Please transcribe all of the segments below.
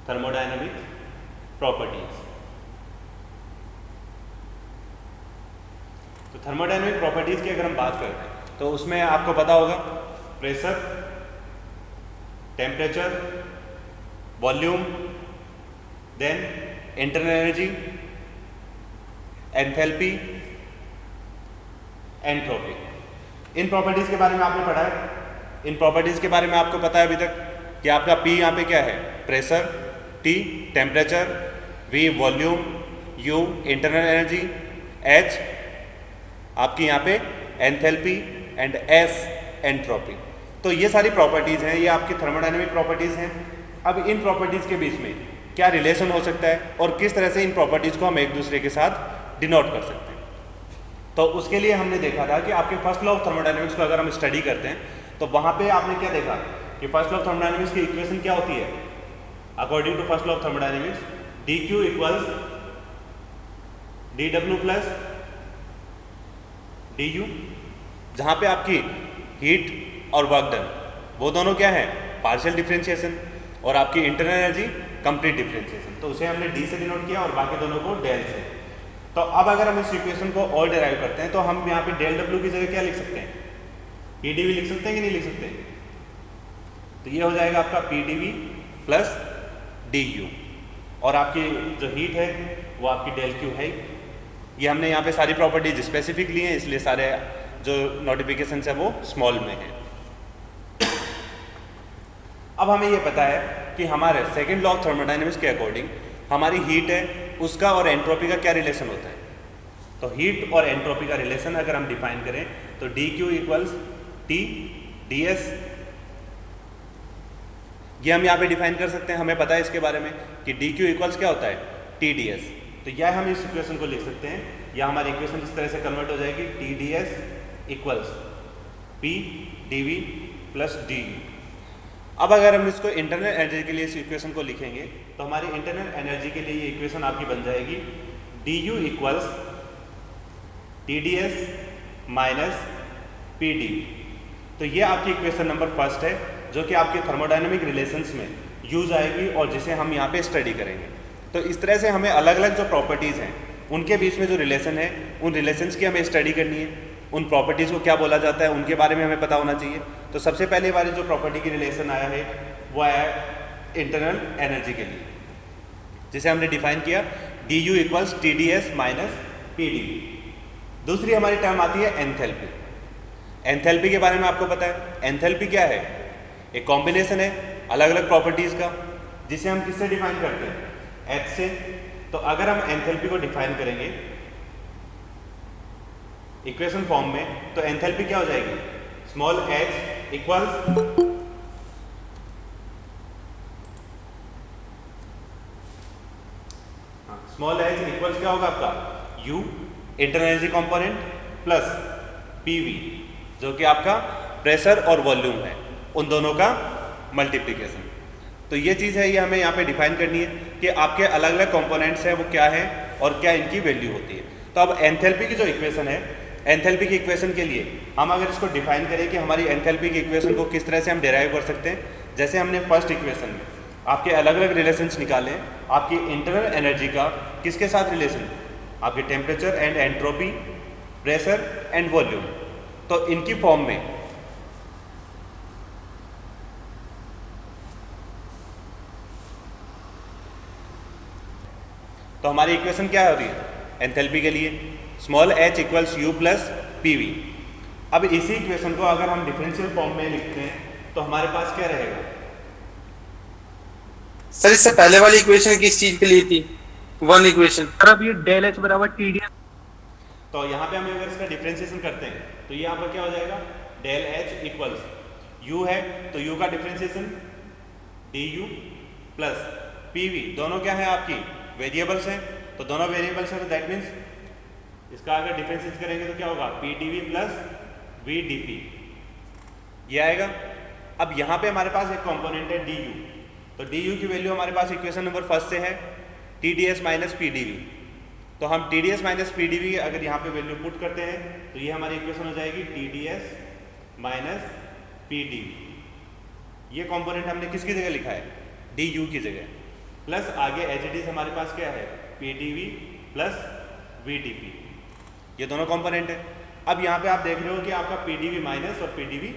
Thermodynamic properties. तो thermodynamic properties की अगर हम बात करते हैं तो उसमें आपको पता होगा pressure, temperature, volume, then internal energy, enthalpy, entropy. इन प्रॉपर्टीज के बारे में आपने पढ़ा है। इन प्रॉपर्टीज के बारे में आपको पता है अभी तक कि आपका P यहाँ पे क्या है, pressure, T temperature, V volume, U internal energy, H आपकी यहाँ पे एंथैल्पी एंड S एंट्रोपी। तो ये सारी प्रॉपर्टीज हैं, ये आपकी थर्मोडायनेमिक प्रॉपर्टीज हैं। अब इन प्रॉपर्टीज के बीच में क्या रिलेशन हो सकता है और किस तरह से इन प्रॉपर्टीज को हम एक दूसरे के साथ डिनोट कर सकते हैं। तो उसके लिए हमने देखा था कि आपके फर्स्ट लॉ ऑफ थर्मोडायनेमिक्स को अगर हम स्टडी करते हैं तो वहाँ पे आपने क्या देखा कि फर्स्ट लॉ ऑफ थर्मोडायनेमिक्स की इक्वेशन क्या होती है। According to first law of thermodynamics dq equals dw plus du, जहाँ पे आपकी हीट और वर्क डन वो दोनों क्या है, पार्शियल डिफरेंशिएशन, और आपकी इंटरनल एनर्जी कंप्लीट डिफरेंशिएशन। तो उसे हमने d से डिनोट किया और बाकी दोनों को डेल से। तो अब अगर हम इस इक्वेशन को और डिराइव करते हैं तो हम यहाँ पे डेल डब्ल्यू की जगह क्या लिख सकते हैं, पीडीवी लिख सकते हैं कि नहीं लिख सकते। तो ये हो जाएगा आपका पीडीवी प्लस डी यू, और आपकी जो हीट है वो आपकी डेल क्यू है। ये हमने यहाँ पे सारी प्रॉपर्टीज स्पेसिफिक ली हैं, इसलिए सारे जो नोटिफिकेशन है वो स्मॉल में है। अब हमें ये पता है कि हमारे सेकेंड लॉ ऑफ थर्मोडायनेमिक्स के अकॉर्डिंग हमारी हीट है उसका और एंट्रोपी का क्या रिलेशन होता है। तो हीट और एंट्रोपी का रिलेशन अगर हम डिफाइन करें तो D Q equals T D S, ये हम यहाँ पे डिफाइन कर सकते हैं। हमें पता है इसके बारे में कि डी क्यू इक्वल्स क्या होता है, टी डी एस। तो यह हम इस इक्वेशन को लिख सकते हैं, या हमारी इक्वेशन इस तरह से कन्वर्ट हो जाएगी T D S equals P D V plus D U. अब अगर हम इसको इंटरनल एनर्जी के लिए इस इक्वेशन को लिखेंगे तो हमारी इंटरनल एनर्जी के लिए ये इक्वेशन आपकी बन जाएगी D U equals T D S minus P D. तो ये आपकी इक्वेशन नंबर फर्स्ट है जो कि आपके थर्मोडायनेमिक रिलेशंस में यूज आएगी और जिसे हम यहाँ पे स्टडी करेंगे। तो इस तरह से हमें अलग अलग जो प्रॉपर्टीज़ हैं उनके बीच में जो रिलेशन है उन रिलेशंस की हमें स्टडी करनी है, उन प्रॉपर्टीज़ को क्या बोला जाता है उनके बारे में हमें पता होना चाहिए। तो सबसे पहले वाली जो प्रॉपर्टी की रिलेशन आया है वो आया है इंटरनल एनर्जी के लिए, जिसे हमने डिफाइन किया D U equals T D S minus P D. दूसरी हमारी टर्म आती है एंथैल्पी। एंथैल्पी के बारे में आपको पता है, एंथैल्पी क्या है, एक कॉम्बिनेशन है अलग अलग प्रॉपर्टीज़ का, जिसे हम किससे डिफाइन करते हैं, एच से। तो अगर हम एंथैल्पी को डिफाइन करेंगे इक्वेशन फॉर्म में तो एंथैल्पी क्या हो जाएगी, small H equals small H equals क्या होगा आपका you internal energy component plus PV जो कि आपका प्रेशर और वॉल्यूम है, उन दोनों का मल्टीप्लिकेशन। तो ये चीज़ है, ये हमें यहाँ पे डिफाइन करनी है कि आपके अलग अलग कंपोनेंट्स हैं वो क्या है और क्या इनकी वैल्यू होती है। तो अब एंथैल्पी की जो इक्वेशन है, एंथैल्पी की इक्वेशन के लिए हम अगर इसको डिफाइन करें कि हमारी एंथैल्पी की इक्वेशन को किस तरह से हम डिराइव कर सकते हैं, जैसे हमने फर्स्ट इक्वेशन में आपके अलग अलग रिलेशंस निकाले, आपकी इंटरनल एनर्जी का किसके साथ रिलेशन, आपके temperature and entropy, pressure and volume. तो इनकी फॉर्म में तो हमारी इक्वेशन क्या हो रही है एंथैल्पी के लिए, small H equals you plus P V. अब इसी इक्वेशन को अगर हम डिफरेंशियल फॉर्म में लिखते हैं तो हमारे पास क्या रहेगा। सर इससे पहले वाली इक्वेशन किस चीज के लिए थी, वन इक्वेशन। सर अब ये डेल एच बराबर टी डी एस, तो यहाँ पे हम अगर इसका डिफरेंशिएशन करते हैं तो ये यहाँ पर क्या हो जाएगा, डेल एच इक्वल्स यू है तो यू का differentiation D you plus P V, दोनों क्या है आपकी वेरिएबल्स हैं, तो दोनों वेरिएबल्स हैं तो दैट मीन्स इसका अगर डिफरेंशिएट करेंगे तो क्या होगा P D V plus V D P, ये आएगा। अब यहाँ पे हमारे पास एक कंपोनेंट है डी यू, तो डी यू की वैल्यू हमारे पास इक्वेशन नंबर फर्स्ट से है T D S minus P D V. तो हम T D S minus P D V अगर यहाँ पे वैल्यू पुट करते हैं तो ये हमारी इक्वेशन हो जाएगी T D S minus P D V. ये कंपोनेंट हमने किसकी जगह लिखा है, डी यू की जगह। प्लस आगे एच हमारे पास क्या है P D V plus V D P, ये दोनों कंपोनेंट है। अब यहाँ पे आप देख रहे हो कि आपका पी डी वी माइनस और पी डी वी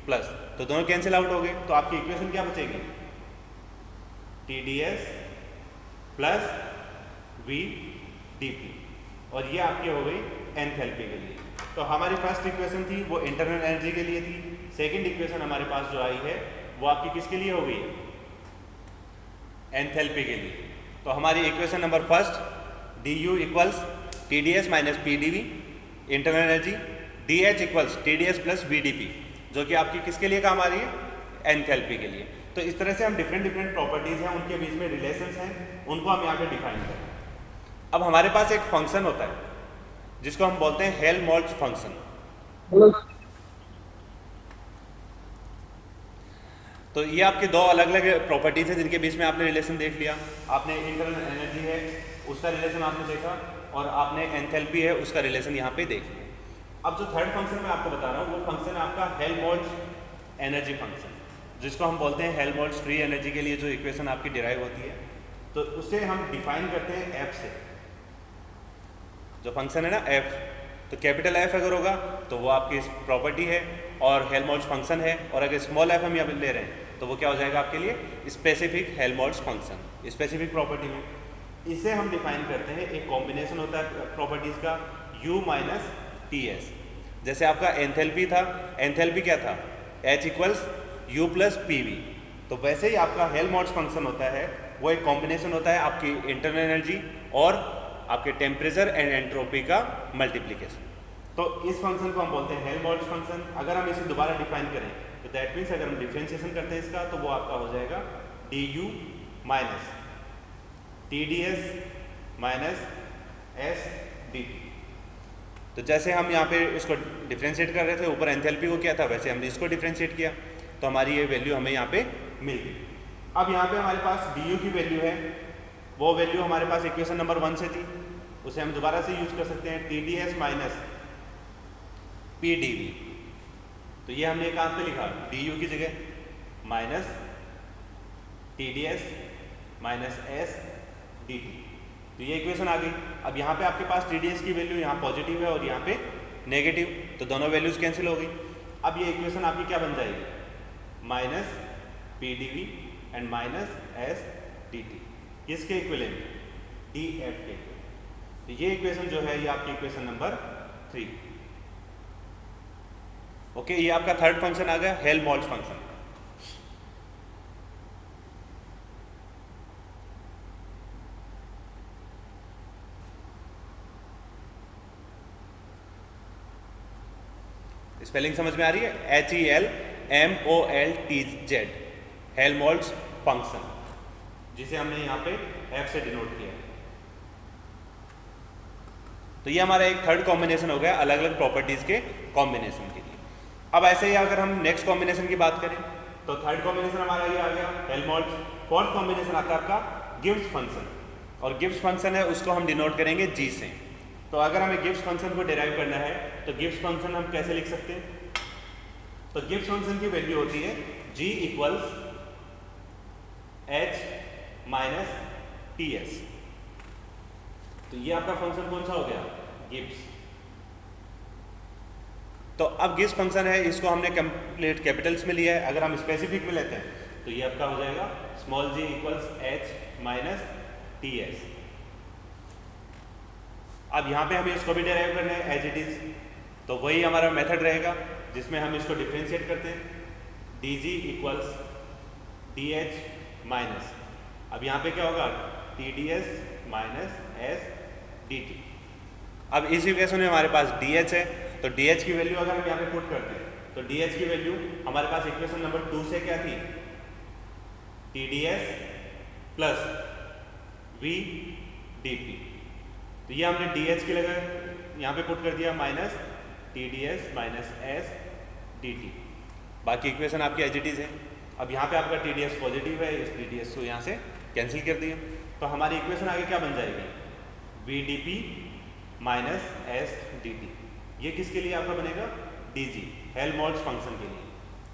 प्लस, तो दोनों कैंसिल आउट हो गए, तो आपकी इक्वेशन क्या बचेगी T D S plus V D P, और ये आपकी हो गई एंथैल्पी के लिए। तो हमारी फर्स्ट इक्वेशन थी वो इंटरनल एनर्जी के लिए थी, सेकंड इक्वेशन हमारे पास जो आई है वो आपकी किसके लिए हो गई है एंथैल्पी के लिए। तो हमारी equation number first D U equals T D S minus P D V internal energy, D H equals T D S plus V D P, जो कि आपकी किसके लिए काम आ रही है एंथैल्पी के लिए। तो इस तरह से हम डिफरेंट प्रॉपर्टीज़ हैं उनके बीच में रिलेशंस हैं, उनको हम यहाँ पे डिफाइन करें। अब हमारे पास एक फंक्शन होता है जिसको हम बोलते हैं हेल्महोल्ट्ज़ फंक्शन। तो ये आपके दो अलग अलग प्रॉपर्टीज हैं जिनके बीच में आपने रिलेशन देख लिया। आपने इंटरनल एनर्जी है उसका रिलेशन आपने देखा, और आपने एंथैल्पी है उसका रिलेशन यहाँ पे देख लिया। अब जो थर्ड फंक्शन मैं आपको बता रहा हूँ वो फंक्शन है आपका हेल्महोल्ट्ज़ एनर्जी फंक्शन, जिसको हम बोलते हैं हेल्महोल्ट्ज़ फ्री एनर्जी के लिए जो इक्वेशन आपकी डिराइव होती है, तो उसे हम डिफाइन करते हैं एफ से। जो फंक्शन है ना एफ, तो कैपिटल एफ अगर होगा तो वो आपकी प्रॉपर्टी है और हेल्महोल्ट्ज़ फंक्शन है, और अगर स्मॉल एफ हम यहाँ पे ले रहे हैं तो वो क्या हो जाएगा आपके लिए specific Helmholtz function, specific property में। इसे हम डिफाइन करते हैं, एक कॉम्बिनेशन होता है प्रॉपर्टीज़ का U माइनस टी एस। जैसे आपका एंथैल्पी था, एंथैल्पी क्या था H equals U plus P V, तो वैसे ही आपका हेल्महोल्ट्ज़ फंक्शन होता है, वो एक कॉम्बिनेशन होता है आपकी इंटरनल एनर्जी और आपके टेम्परेचर एंड एंट्रोपी का मल्टीप्लिकेशन। तो इस फंक्शन को हम बोलते हैं हेल्महोल्ट्ज़ फंक्शन। अगर हम इसे दोबारा डिफाइन करें तो दैट मीन्स अगर हम डिफ्रेंशिएशन करते हैं इसका, तो वो आपका हो जाएगा D you minus T D S minus S D T. तो जैसे हम यहाँ पे इसको डिफ्रेंशिएट कर रहे थे, ऊपर एंथैल्पी को किया था, वैसे हमने इसको डिफ्रेंशिएट किया, तो हमारी ये वैल्यू हमें यहाँ पे मिल गई। अब यहाँ पे हमारे पास डी यू की वैल्यू है, वो वैल्यू हमारे पास इक्वेशन नंबर 1 से थी, उसे हम दोबारा से यूज कर सकते हैं T D S minus P D V. तो ये हमने कहाँ पे लिखा डी यू की जगह minus T D S minus S D T, तो ये इक्वेशन आ गई। अब यहाँ पे आपके पास टी डी एस की वैल्यू यहाँ पॉजिटिव है और यहाँ पे नेगेटिव, तो दोनों वैल्यूज कैंसिल हो गई। अब ये इक्वेशन आपकी क्या बन जाएगी minus P D V and minus S D T, किसके इक्विवेलेंट डी एफ के। तो ये इक्वेशन जो है ये आपकी इक्वेशन नंबर 3। ओके, ये आपका थर्ड फंक्शन आ गया हेल्महोल्ट्ज़ फंक्शन। स्पेलिंग समझ में आ रही है HELMOLTZ हेल्महोल्ट्ज़ फंक्शन, जिसे हमने यहाँ पे F से डिनोट किया। तो ये हमारा एक थर्ड कॉम्बिनेशन हो गया अलग अलग प्रॉपर्टीज के कॉम्बिनेशन के लिए। अब ऐसे ही अगर हम नेक्स्ट कॉम्बिनेशन की बात करें तो थर्ड कॉम्बिनेशन हमारा ये आ गया हेल्महोल्ट्ज़। फोर्थ कॉम्बिनेशन आता है आपका गिब्स फंक्शन, और गिब्स फंक्शन है उसको हम डिनोट करेंगे G से। तो अगर हमें गिब्स फंक्शन को डिराइव करना है तो गिब्स फंक्शन हम कैसे लिख सकते हैं, तो गिब्स फंक्शन की वैल्यू होती है G equals H minus T S. तो ये आपका फंक्शन कौन सा हो गया गिब्स। तो अब गिब्स फंक्शन है, इसको हमने कंप्लीट कैपिटल्स में लिया है। अगर हम स्पेसिफिक में लेते हैं तो ये आपका हो जाएगा small g equals H minus T S. अब यहाँ पे हमें इसको भी डिराइव करना है एज इट इज, तो वही हमारा मेथड रहेगा जिसमें हम इसको डिफ्रेंशिएट करते हैं D G equals D H minus, अब यहाँ पे क्या होगा T D S minus S D T. अब इस इक्वेशन में हमारे पास डी एच है, तो डी एच की वैल्यू अगर हम यहाँ पे पुट करते हैं तो डी एच की वैल्यू हमारे पास इक्वेशन नंबर 2 से क्या थी T D S plus V D P. तो ये हमने डी एच की जगह यहाँ पे पुट कर दिया minus T D S minus S D T. बाकी इक्वेशन आपकी एज इट इज है। अब यहाँ पे आपका टी डी एस पॉजिटिव है, इस टी डी एस को यहाँ से कैंसिल कर दिया, तो हमारी इक्वेशन आगे क्या बन जाएगी V D P minus S D T. ये किसके लिए आपका बनेगा डी जी हेल्महोल्ट्ज़ फंक्शन के लिए।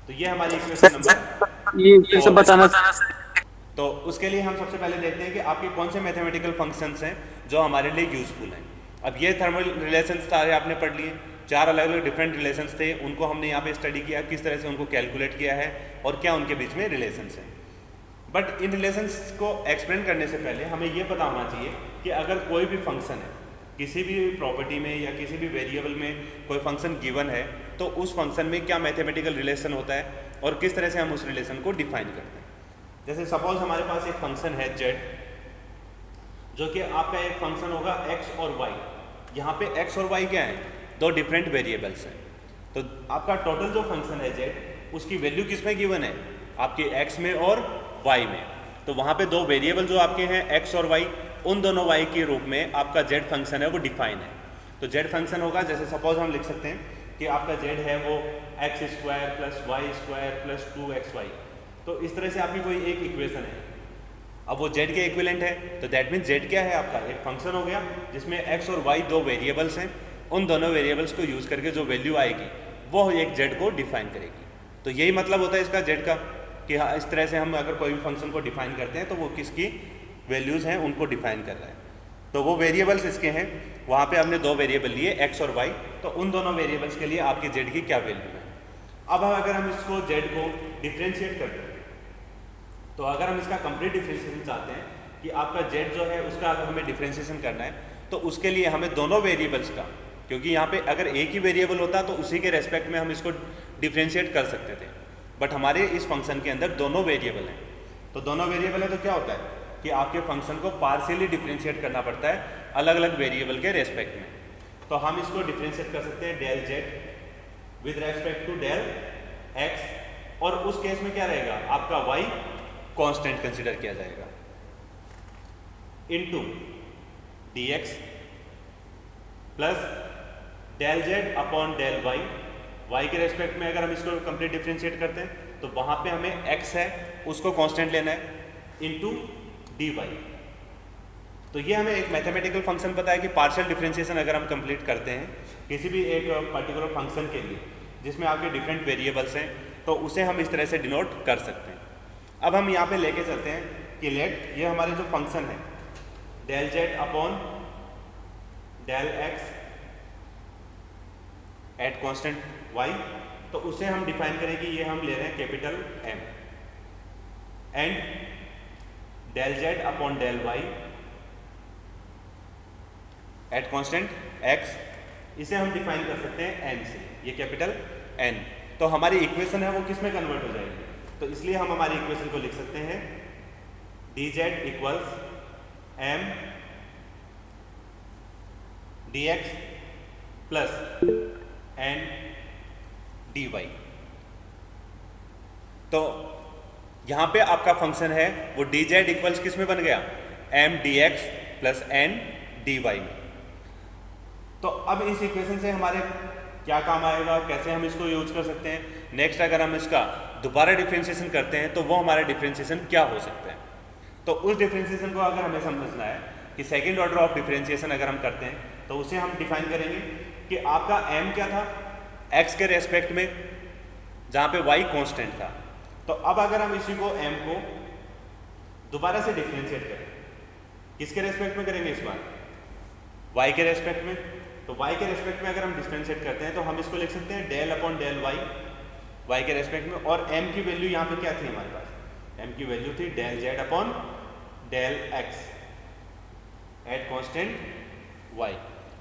तो ये हमारी इक्वेशन नंबर ये सब बताना। तो उसके लिए हम सबसे पहले देखते हैं कि आपके कौन से मैथमेटिकल फंक्शंस हैं जो हमारे लिए यूज़फुल हैं। अब ये थर्मल रिलेशंस सारे आपने पढ़ लिए, 4 अलग अलग डिफरेंट रिलेशंस थे, उनको हमने यहाँ पे स्टडी किया किस तरह से उनको कैलकुलेट किया है और क्या उनके बीच में रिलेशंस हैं। बट इन रिलेशंस को एक्सप्लेन करने से पहले हमें ये पता होना चाहिए कि अगर कोई भी फंक्शन है, किसी भी प्रॉपर्टी में या किसी भी वेरिएबल में कोई फंक्शन गिवन है, तो उस फंक्शन में क्या मैथमेटिकल रिलेशन होता है और किस तरह से हम उस रिलेशन को डिफाइन करते हैं। जैसे सपोज हमारे पास एक फंक्शन है z, जो कि आपका एक फंक्शन होगा x और y। यहाँ पे x और y क्या है, 2 डिफरेंट वेरिएबल्स हैं। तो आपका टोटल जो फंक्शन है z, उसकी वैल्यू किस में गिवन है, आपके x में और y में। तो वहाँ पे 2 वेरिएबल जो आपके हैं x और y, उन दोनों y के रूप में आपका z फंक्शन है वो डिफाइन है। तो z फंक्शन होगा, जैसे सपोज हम लिख सकते हैं कि आपका z है वो x² + y² + 2xy। तो इस तरह से आपकी कोई एक इक्वेशन है, अब वो z के इक्विवेलेंट है, तो दैट मीन्स z क्या है, आपका एक फंक्शन हो गया जिसमें x और y 2 वेरिएबल्स हैं। उन दोनों वेरिएबल्स को यूज़ करके जो वैल्यू आएगी वो एक z को डिफाइन करेगी। तो यही मतलब होता है इसका z का, कि हाँ इस तरह से हम अगर कोई भी फंक्शन को डिफाइन करते हैं तो वो किसकी वैल्यूज़ हैं उनको डिफाइन कर रहा है। तो वो वेरिएबल्स इसके हैं, वहाँ पे हमने 2 वेरिएबल लिए x और y, तो उन दोनों वेरिएबल्स के लिए आपकी z की क्या वैल्यू है। अब अगर हम इसको z को डिफ्रेंशिएट करते हैं, तो अगर हम इसका कंप्लीट डिफ्रेंशिएशन चाहते हैं कि आपका z जो है उसका अगर हमें डिफ्रेंशिएशन करना है, तो उसके लिए हमें दोनों वेरिएबल्स का, क्योंकि यहाँ पे अगर एक ही वेरिएबल होता तो उसी के रेस्पेक्ट में हम इसको डिफ्रेंशिएट कर सकते थे, बट हमारे इस फंक्शन के अंदर दोनों वेरिएबल हैं। तो दोनों वेरिएबल है तो क्या होता है कि आपके फंक्शन को पार्शियली डिफ्रेंशिएट करना पड़ता है अलग अलग वेरिएबल के रेस्पेक्ट में। तो हम इसको डिफ्रेंशिएट कर सकते हैं del z with respect to del x, और उस केस में क्या रहेगा, आपका y कांस्टेंट कंसीडर किया जाएगा, into dx plus del z upon del y। y के रेस्पेक्ट में अगर हम इसको कंप्लीट डिफ्रेंशिएट करते हैं तो वहां पे हमें x है उसको कांस्टेंट लेना है, इनटू dy। तो ये हमें एक मैथमेटिकल फंक्शन पता है कि पार्शियल डिफरेंशिएशन अगर हम कंप्लीट करते हैं किसी भी एक पर्टिकुलर फंक्शन के लिए जिसमें आपके डिफरेंट वेरिएबल्स हैं, तो उसे हम इस तरह से डिनोट कर सकते हैं। अब हम यहाँ पे लेके चलते हैं कि लेट ये हमारे जो फंक्शन है del z upon del x at constant y, तो उसे हम डिफाइन करें कि ये हम ले रहे हैं capital M, and del z upon del y at constant x, इसे हम डिफाइन कर सकते हैं n से, ये कैपिटल N। तो हमारी इक्वेशन है वो किस में कन्वर्ट हो जाएगी, तो इसलिए हम हमारी इक्वेशन को लिख सकते हैं dz equals m dx plus n dy। तो यहाँ पे आपका फंक्शन है वो dz इक्वल्स किस में बन गया, m dx plus n dy में। तो अब इस इक्वेशन से हमारे क्या काम आएगा, कैसे हम इसको यूज कर सकते हैं। नेक्स्ट अगर हम इसका दोबारा डिफरेंशिएशन करते हैं तो वो हमारा डिफरेंशिएशन क्या हो सकता है। तो उस डिफरेंशिएशन को अगर हमें समझना है कि सेकंड ऑर्डर ऑफ डिफरेंशिएशन अगर हम करते हैं तो उसे हम डिफाइन करेंगे कि आपका m क्या था, x के रेस्पेक्ट में, जहाँ पे y कांस्टेंट था। तो अब अगर हम इसी को m को दोबारा से डिफरेंशिएट करें, किसके रेस्पेक्ट में करेंगे इस बार, y के रेस्पेक्ट में। तो y के रेस्पेक्ट में अगर हम डिफरेंशिएट करते हैं तो हम इसको लिख सकते हैं del अपॉन del y के रेस्पेक्ट में, और m की वैल्यू यहाँ पे क्या थी हमारे पास, m की वैल्यू थी del z upon del x at constant y।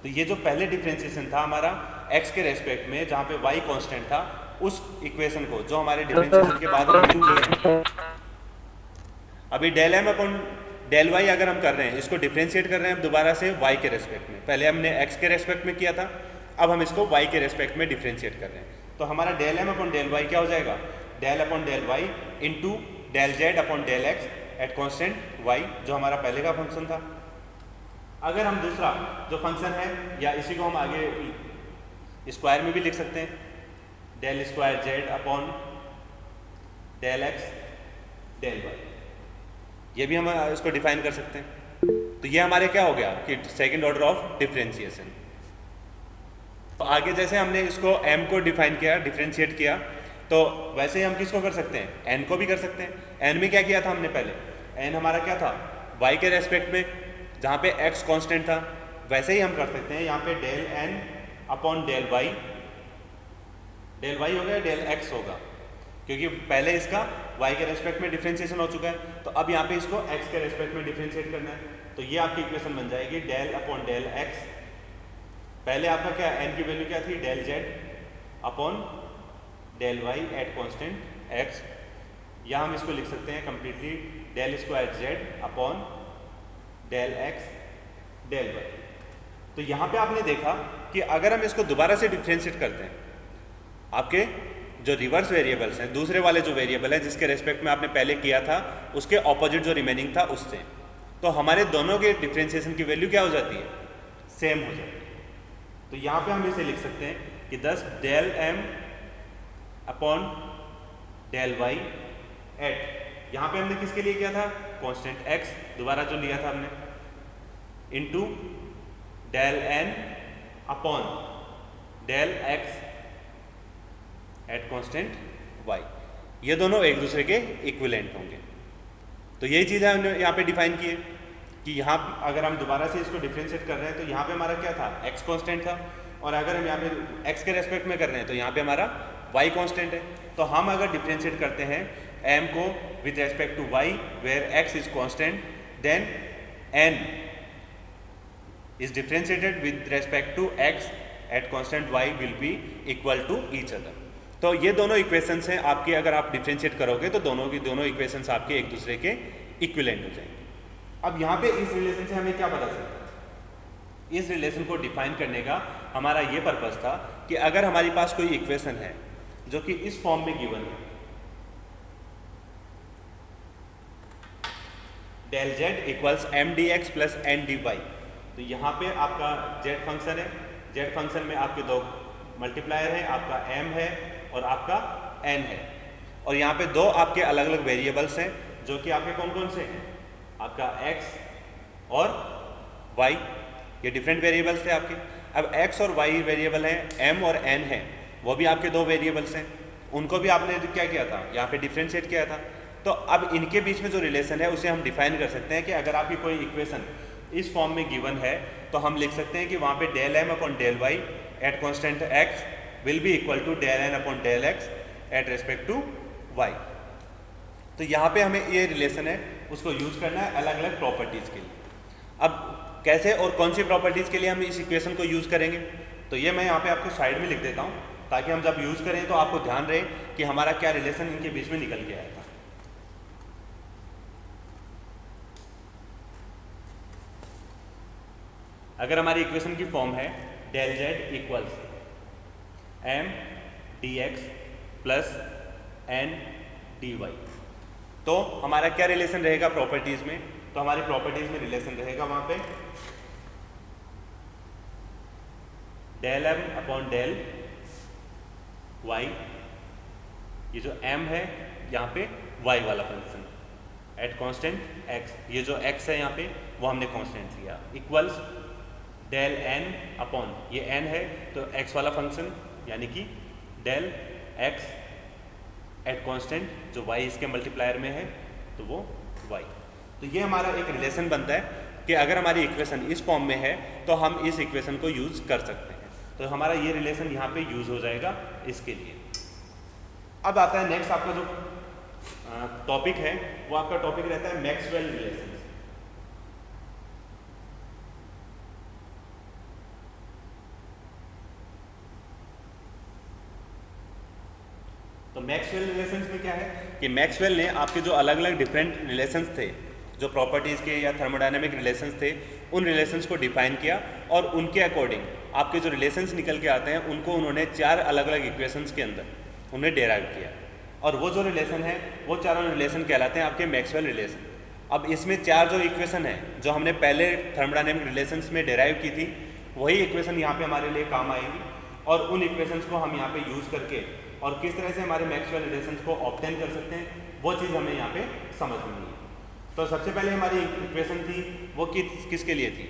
तो ये जो पहले डिफरेंशिएशन था हमारा x के रेस्पेक्ट में जहाँ पे y कांस्टेंट था, उस इक्वेशन को जो हमारे डिफरेंशिएशन के बाद हम लिखे, अभी del m upon del y अगर हम कर रहे हैं, इसको डिफरेंशिएट कर रहे हैं दोबारा से y के रेस्पेक्ट में। पहले हमने x के रेस्पेक्ट में किया था, अब हम इसको y के रेस्पेक्ट में डिफरेंशिएट कर रहे हैं। तो हमारा del m upon del y क्या हो जाएगा, del upon del y into del z upon del x at constant y, जो हमारा पहले का फंक्शन था। अगर हम दूसरा जो फंक्शन है, या इसी को हम आगे स्क्वायर में भी लिख सकते हैं, del square z upon del x del y, ये भी हम इसको डिफाइन कर सकते हैं। तो ये हमारे क्या हो गया कि सेकंड ऑर्डर ऑफ डिफरेंशिएशन। तो आगे जैसे हमने इसको m को डिफाइन किया, डिफरेंशिएट किया, तो वैसे ही हम किसको कर सकते हैं, n को भी कर सकते हैं। n में क्या किया था हमने पहले, एन हमारा क्या था, वाई के रेस्पेक्ट में, जहाँ पे एक्स कांस्टेंट था। वैसे ही हम कर सकते हैं यहाँ पे del N upon del Y हो गया, डेल एक्स होगा, क्योंकि पहले इसका y के रेस्पेक्ट में डिफरेंशिएशन हो चुका है, तो अब यहाँ पे इसको x के रेस्पेक्ट में डिफरेंशिएट करना है। तो ये आपकी इक्वेशन बन जाएगी डेल अपॉन डेल x, पहले आपका क्या n की वैल्यू क्या थी, del z upon del y at constant x, या हम इसको लिख सकते हैं completely del square z upon del x del y। तो यहाँ पे आपने देखा कि अगर हम इसको दोबारा से डिफरेंशिएट करते हैं, आपके जो रिवर्स वेरिएबल्स हैं, दूसरे वाले जो वेरिएबल है जिसके रेस्पेक्ट में आपने पहले किया था उसके ऑपोजिट जो रिमेनिंग था उससे, तो हमारे दोनों के डिफरेंशिएशन की वैल्यू क्या हो जाती है, सेम हो जाती है। तो यहाँ पे हम इसे लिख सकते हैं कि 10 del m upon del y at, यहाँ पे हमने किसके लिए किया था, कांस्टेंट x दोबारा जो लिया था हमने, into del n upon del x at constant y, ये दोनों एक दूसरे के इक्विवेलेंट होंगे। तो यही चीज़ हमने यहाँ पे डिफाइन की है कि यहाँ अगर हम दोबारा से इसको डिफरेंशिएट कर रहे हैं तो यहाँ पे हमारा क्या था, x कांस्टेंट था, और अगर हम यहाँ पे x के रेस्पेक्ट में कर रहे हैं तो यहाँ पे हमारा y कांस्टेंट है। तो हम अगर डिफरेंशिएट करते हैं m को with respect to y where x is constant, then n is differentiated with respect to x at constant y will be equal to each other. तो ये दोनों इक्वेशंस हैं आपकी, अगर आप डिफरेंशिएट करोगे तो दोनों की दोनों इक्वेशंस आपके एक दूसरे के इक्विवेलेंट हो जाएंगे। अब यहाँ पे इस रिलेशन से हमें क्या पता चलता है, इस रिलेशन को डिफाइन करने का हमारा ये पर्पस था कि अगर हमारे पास कोई इक्वेशन है जो कि इस फॉर्म में गिवन है, del z equals M D X plus N D Y, तो यहाँ पे आपका z फंक्शन है, z फंक्शन में आपके दो मल्टीप्लायर है, आपका m है और आपका n है, और यहाँ पे दो आपके अलग अलग वेरिएबल्स हैं जो कि आपके कौन कौन से हैं, आपका x और y, ये डिफरेंट वेरिएबल्स थे आपके। अब x और y वेरिएबल हैं, m और n है, वो भी आपके दो वेरिएबल्स हैं, उनको भी आपने क्या किया था, यहाँ पे डिफरेंशिएट किया था। तो अब इनके बीच में जो रिलेशन है उसे हम डिफाइन कर सकते हैं कि अगर आपकी कोई इक्वेशन इस फॉर्म में गिवन है तो हम लिख सकते हैं कि वहाँ पे del m upon del y at constant x will be equal to del n upon del x at respect to y। तो यहाँ पे हमें ये रिलेशन है उसको यूज करना है अलग अलग प्रॉपर्टीज़ के लिए। अब कैसे और कौन सी प्रॉपर्टीज़ के लिए हम इस इक्वेशन को यूज़ करेंगे, तो ये मैं यहाँ पे आपको साइड में लिख देता हूँ ताकि हम जब यूज़ करें तो आपको ध्यान रहे कि हमारा क्या रिलेशन इनके बीच में निकल के आया था। अगर हमारी इक्वेशन की फॉर्म है del z equals m dx plus n dy, तो हमारा क्या रिलेशन रहेगा प्रॉपर्टीज में, तो हमारी प्रॉपर्टीज में रिलेशन रहेगा वहां पे del m upon del y, ये जो m है यहाँ पे y वाला फंक्शन एट कांस्टेंट x, ये जो x है यहाँ पे वो हमने कांस्टेंट लिया, इक्वल्स डेल n अपॉन ये n है तो x वाला फंक्शन यानी कि डेल x एट कांस्टेंट जो y इसके मल्टीप्लायर में है तो वो y। तो ये हमारा एक रिलेशन बनता है कि अगर हमारी इक्वेशन इस फॉर्म में है तो हम इस इक्वेशन को यूज कर सकते हैं, तो हमारा ये रिलेशन यहाँ पे यूज हो जाएगा इसके लिए। अब आता है नेक्स्ट आपका जो टॉपिक है वो आपका टॉपिक रहता है मैक्सवेल रिलेशन। तो मैक्सवेल रिलेशंस में क्या है कि मैक्सवेल ने आपके जो अलग अलग डिफरेंट रिलेशंस थे, जो प्रॉपर्टीज़ के या थर्मोडायनेमिक रिलेशंस थे, उन रिलेशंस को डिफाइन किया और उनके अकॉर्डिंग आपके जो रिलेशंस निकल के आते हैं उनको उन्होंने चार अलग अलग इक्वेशंस के अंदर उन्हें डेराइव किया, और वो जो रिलेशन है वो चारों रिलेशन कहलाते हैं आपके मैक्सवेल रिलेशन। अब इसमें चार जो इक्वेशन है जो हमने पहले थर्मोडायनेमिक रिलेशंस में डेराइव की थी वही इक्वेशन यहाँ पे हमारे लिए काम आएगी, और उन इक्वेशंस को हम यहाँ पे यूज़ करके और किस तरह से हमारे मैक्सवेल रिलेशंस को ऑब्टेन कर सकते हैं वो चीज़ हमें यहाँ पे समझनी है। तो सबसे पहले हमारी इक्वेशन थी वो किसके लिए थी,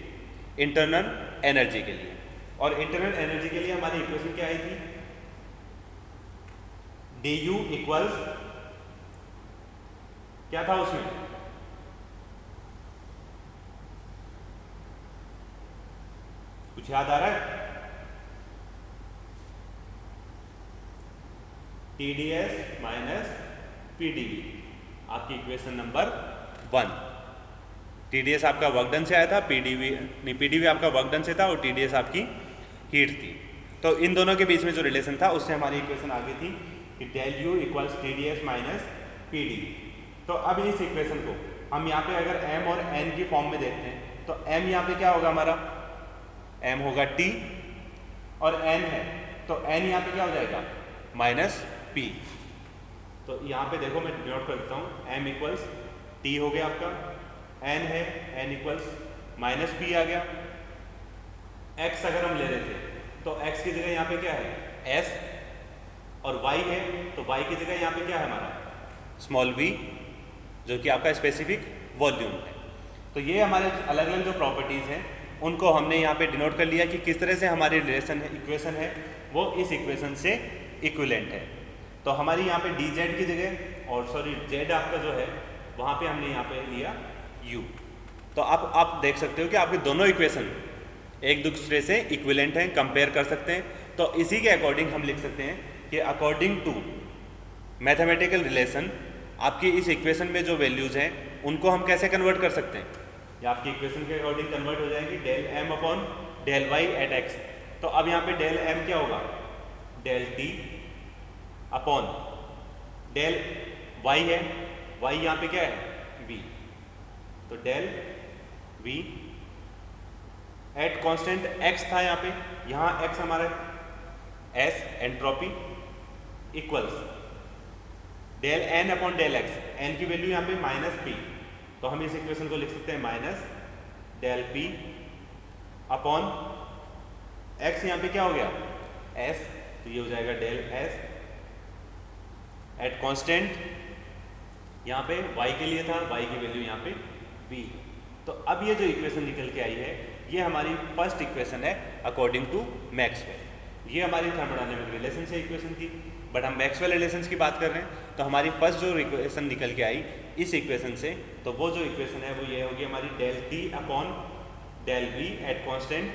इंटरनल एनर्जी के लिए, और इंटरनल एनर्जी के लिए हमारी इक्वेशन क्या आई थी, du इक्वल्स क्या था उसमें कुछ याद आ रहा है? TDS माइनस PdV आपकी इक्वेशन नंबर 1। TDS आपका वर्क डन से आया था, PdV आपका वर्क डन से था और TDS आपकी हीट थी। तो इन दोनों के बीच में जो रिलेशन था उससे हमारी इक्वेशन आ गई थी कि del U equals TDS minus PdV। तो अब इस इक्वेशन को हम यहाँ पे अगर m और n की फॉर्म में देखते हैं तो m यहाँ पे क्या होगा हमारा, m होगा T और n है तो n यहाँ पे क्या हो जाएगा माइनस P। तो यहाँ पे देखो मैं नोट कर देता हूँ, m इक्वल्स T हो गया आपका, n है n इक्वल्स माइनस P आ गया। x अगर हम ले रहे थे तो x की जगह यहाँ पे क्या है s और y है तो y की जगह यहाँ पे क्या है हमारा स्मॉल v जो कि आपका स्पेसिफिक वॉल्यूम है। तो ये हमारे अलग अलग जो प्रॉपर्टीज़ हैं उनको हमने यहाँ पे डिनोट कर लिया कि किस तरह से हमारी रिलेशन है, इक्वेशन है वो इस इक्वेशन से इक्विवेलेंट है। तो हमारी यहाँ पे dz की जगह और z आपका जो है वहाँ पे हमने यहाँ पे लिया u। तो आप देख सकते हो कि आपके दोनों इक्वेशन एक दूसरे से इक्विवेलेंट हैं, कंपेयर कर सकते हैं। तो इसी के अकॉर्डिंग हम लिख सकते हैं कि अकॉर्डिंग टू मैथमेटिकल रिलेशन आपकी इस इक्वेशन में जो वैल्यूज़ हैं उनको हम कैसे कन्वर्ट कर सकते हैं, या आपकी इक्वेशन के अकॉर्डिंग कन्वर्ट हो जाएगी del m upon del y at x। तो अब यहाँ पे डेल m क्या होगा del t upon del y है, y यहाँ पे क्या है v, तो del v at constant x था यहाँ पे, यहाँ x हमारा s entropy equals del n upon del x, n की वैल्यू यहाँ पे माइनस p। तो हम इस इक्वेशन को लिख सकते हैं minus del p upon x, यहाँ पे क्या हो गया s, तो ये हो जाएगा डेल s एट कांस्टेंट, यहाँ पे y के लिए था, y की वैल्यू यहाँ पे v। तो अब ये जो इक्वेशन निकल के आई है ये हमारी फर्स्ट इक्वेशन है अकॉर्डिंग टू मैक्सवेल। ये हमारी थर्मोडायनेमिक रिलेशन से इक्वेशन थी, बट हम मैक्सवेल रिलेशंस की बात कर रहे हैं। तो हमारी फर्स्ट जो इक्वेशन निकल के आई इस इक्वेशन से, तो वो जो इक्वेशन है वो ये होगी हमारी del T upon del V at constant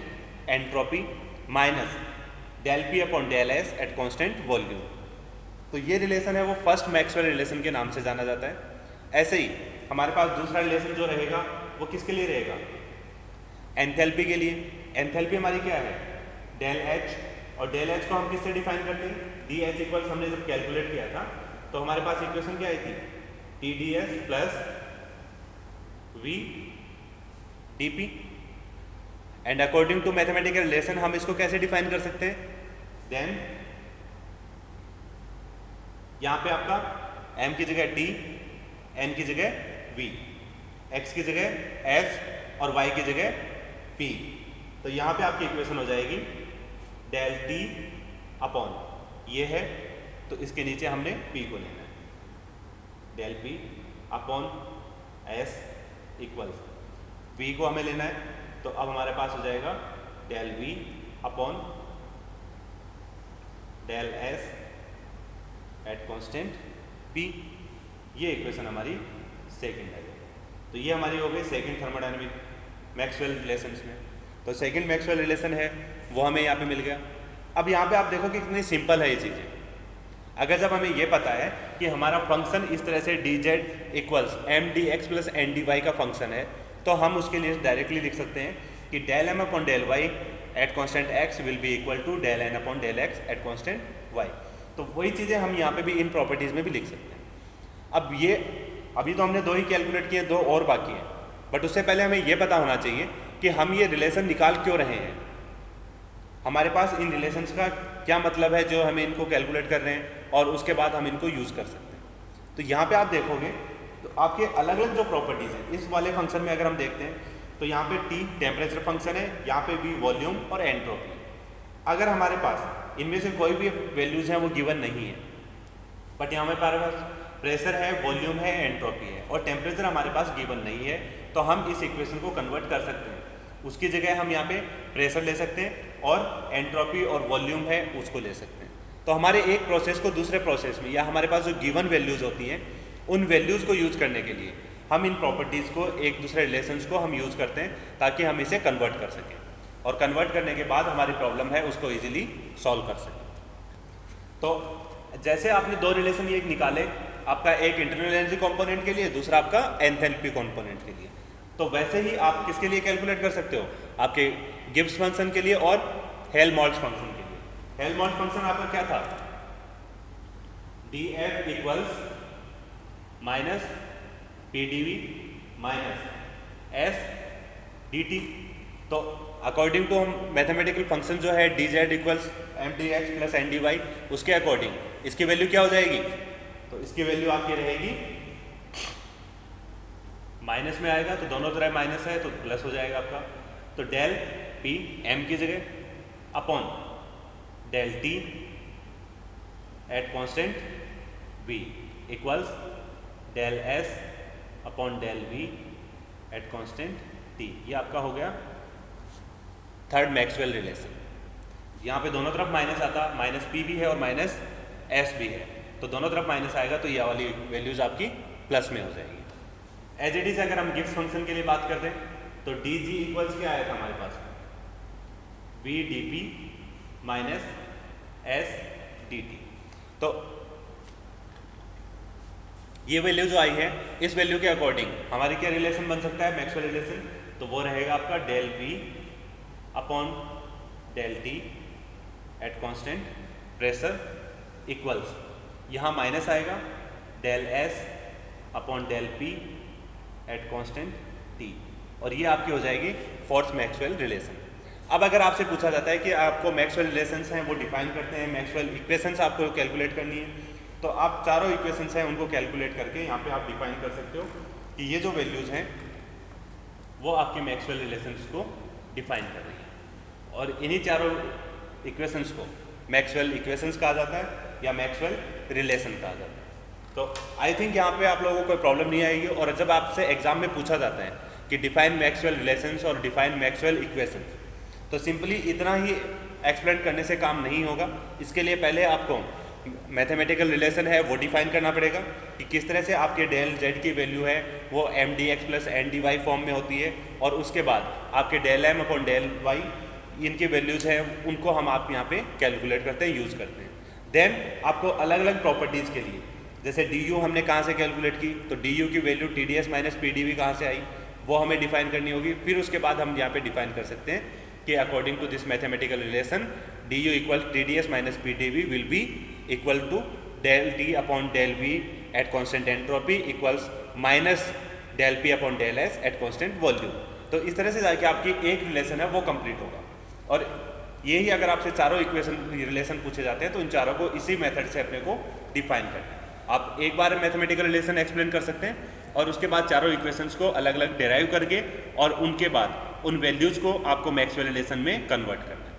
entropy minus del P upon del S at constant volume. तो ये रिलेशन है वो फर्स्ट मैक्सवेल रिलेशन के नाम से जाना जाता है। ऐसे ही हमारे पास दूसरा रिलेशन जो रहेगा वो किसके लिए रहेगा, एंथैल्पी के लिए। एंथैल्पी हमारी क्या है डेल एच, और डेल एच को हम किससे डिफाइन करते हैं डी एच इक्वल्स, हमने जब कैलकुलेट किया था तो हमारे पास इक्वेशन क्या आई थी T D S plus V D P. And according to mathematical relation हम इसको कैसे डिफाइन कर सकते हैं, देन यहाँ पे आपका m की जगह t, n की जगह v, x की जगह s और y की जगह p। तो यहाँ पे आपकी इक्वेशन हो जाएगी डेल t अपॉन ये है तो इसके नीचे हमने p को लेना है, del p upon s equals v को हमें लेना है। तो अब हमारे पास हो जाएगा del v upon del s at constant p। ये इक्वेशन हमारी सेकंड है। तो ये हमारी हो गई सेकंड थर्मोडायनेमिक मैक्सवेल रिलेशंस में। तो सेकंड मैक्सवेल रिलेशन है वो हमें यहाँ पे मिल गया। अब यहाँ पे आप देखो कि कितनी सिंपल है ये चीज़ें। अगर जब हमें ये पता है कि हमारा फंक्शन इस तरह से D Z equals M D X plus N D Y का फंक्शन है, तो हम उसके लिए डायरेक्टली लिख सकते हैं कि del M upon del Y at constant X will be equal to del N upon del X at constant Y. तो वही चीज़ें हम यहाँ पे भी इन प्रॉपर्टीज़ में भी लिख सकते हैं। अब ये अभी तो हमने दो ही कैलकुलेट किए, दो और बाकी हैं, बट उससे पहले हमें ये पता होना चाहिए कि हम ये रिलेशन निकाल क्यों रहे हैं, हमारे पास इन रिलेशंस का क्या मतलब है जो हमें इनको कैलकुलेट कर रहे हैं, और उसके बाद हम इनको यूज़ कर सकते हैं। तो यहाँ पे आप देखोगे तो आपके अलग अलग जो प्रॉपर्टीज़ हैं इस वाले फंक्शन में अगर हम देखते हैं तो यहाँ पे T टेम्परेचर फंक्शन है, यहाँ पे V वॉल्यूम और एंट्रोपी। अगर हमारे पास इनमें से कोई भी वैल्यूज़ हैं वो गिवन नहीं है, बट यहाँ हमारे पास प्रेशर है, वॉल्यूम है, एंट्रोपी है और टेम्परेचर हमारे पास गिवन नहीं है, तो हम इस इक्वेशन को कन्वर्ट कर सकते हैं। उसकी जगह हम यहाँ पे प्रेशर ले सकते हैं और एंट्रोपी और वॉल्यूम है उसको ले सकते हैं। तो हमारे एक प्रोसेस को दूसरे प्रोसेस में, या हमारे पास जो गिवन वैल्यूज़ होती हैं उन वैल्यूज़ को यूज़ करने के लिए हम इन प्रॉपर्टीज़ को, एक दूसरे रिलेशंस को हम यूज़ करते हैं ताकि हम इसे कन्वर्ट कर सकें। और कन्वर्ट करने के बाद हमारी प्रॉब्लम है उसको इजीली सॉल्व कर सकें। तो जैसे आपने दो रिलेशन ये निकाले, आपका एक इंटरनल एनर्जी कंपोनेंट के लिए, दूसरा आपका एंथैल्पी कंपोनेंट के लिए, तो वैसे ही आप किसके लिए कैलकुलेट कर सकते हो, आपके गिब्स फंक्शन के लिए और हेल्महोल्ट्ज फंक्शन के लिए। हेल्महोल्ट्ज फंक्शन आपका क्या था, df equals minus pdv minus s dt। तो अकॉर्डिंग टू हम मैथमेटिकल फंक्शन जो है dz equals mdx plus ndy, उसके अकॉर्डिंग इसकी वैल्यू क्या हो जाएगी, तो इसकी वैल्यू आपकी रहेगी माइनस में आएगा, तो दोनों तरफ माइनस है तो प्लस हो जाएगा आपका। तो डेल p m की जगह upon del t at constant v equals del s upon del v at constant t। ये आपका हो गया थर्ड मैक्सवेल रिलेशन। यहाँ पे दोनों तरफ माइनस आता, माइनस p भी है और माइनस s भी है, तो दोनों तरफ माइनस आएगा तो ये वाली वैल्यूज आपकी प्लस में हो जाएगी। एज इट इज अगर हम गिब्स फंक्शन के लिए बात करते हैं तो dg इक्वल्स क्या आया था हमारे पास, v dp minus s dt। तो ये वैल्यू जो आई है, इस वैल्यू के अकॉर्डिंग हमारी क्या रिलेशन बन सकता है, मैक्सवेल रिलेशन, तो वो रहेगा आपका del p upon del t at constant pressure equals, यहाँ माइनस आएगा del s upon del p at constant t, और ये आपकी हो जाएगी फोर्थ मैक्सवेल रिलेशन। अब अगर आपसे पूछा जाता है कि आपको मैक्सवेल रिलेशंस हैं वो डिफाइन करते हैं, मैक्सवेल इक्वेशंस आपको कैलकुलेट करनी है, तो आप चारों इक्वेशंस हैं उनको कैलकुलेट करके यहाँ पे आप डिफाइन कर सकते हो कि ये जो वैल्यूज़ हैं वो आपके मैक्सवेल रिलेशंस को डिफाइन कर रही है, और इन्हीं चारों इक्वेशंस को मैक्सवेल इक्वेशंस कहा जाता है या मैक्सवेल रिलेशन कहा जाता है। तो आई थिंक यहाँ पे आप लोगों को कोई प्रॉब्लम नहीं आएगी। और जब आपसे एग्जाम में पूछा जाता है कि डिफाइन मैक्सवेल रिलेशंस और डिफाइन मैक्सवेल इक्वेशंस, तो सिंपली इतना ही एक्सप्लेन करने से काम नहीं होगा। इसके लिए पहले आपको मैथमेटिकल रिलेशन है वो डिफाइन करना पड़ेगा कि किस तरह से आपके डेल z की वैल्यू है वो mdx प्लस ndy फॉर्म में होती है, और उसके बाद आपके del m upon del y इनकी वैल्यूज़ हैं उनको हम आप यहाँ पे कैलकुलेट करते हैं, यूज़ करते हैं। देन आपको अलग अलग प्रॉपर्टीज़ के लिए, जैसे du हमने कहाँ से कैलकुलेट की, तो du की वैल्यू TdS माइनस PdV कहाँ से आई वो हमें डिफाइन करनी होगी। फिर उसके बाद हम यहाँ पे डिफाइन कर सकते हैं कि according to this mathematical relation du equal TdS minus PdV will be equal to del t upon del v at constant entropy equals minus del p upon del s at constant volume. तो इस तरह से जाके आपकी एक relation है वो complete होगा, और यही अगर आपसे चारों इक्वेशन रिलेशन पूछे जाते हैं तो इन चारों को इसी मेथड से अपने को डिफाइन करना है। आप एक बार मैथमेटिकल रिलेशन एक्सप्लेन कर सकते हैं और उसके बाद चारों इक्वेशंस को अलग अलग डेराइव करके और उनके बाद उन वैल्यूज़ को आपको मैक्सवेल रिलेशन में कन्वर्ट करना है।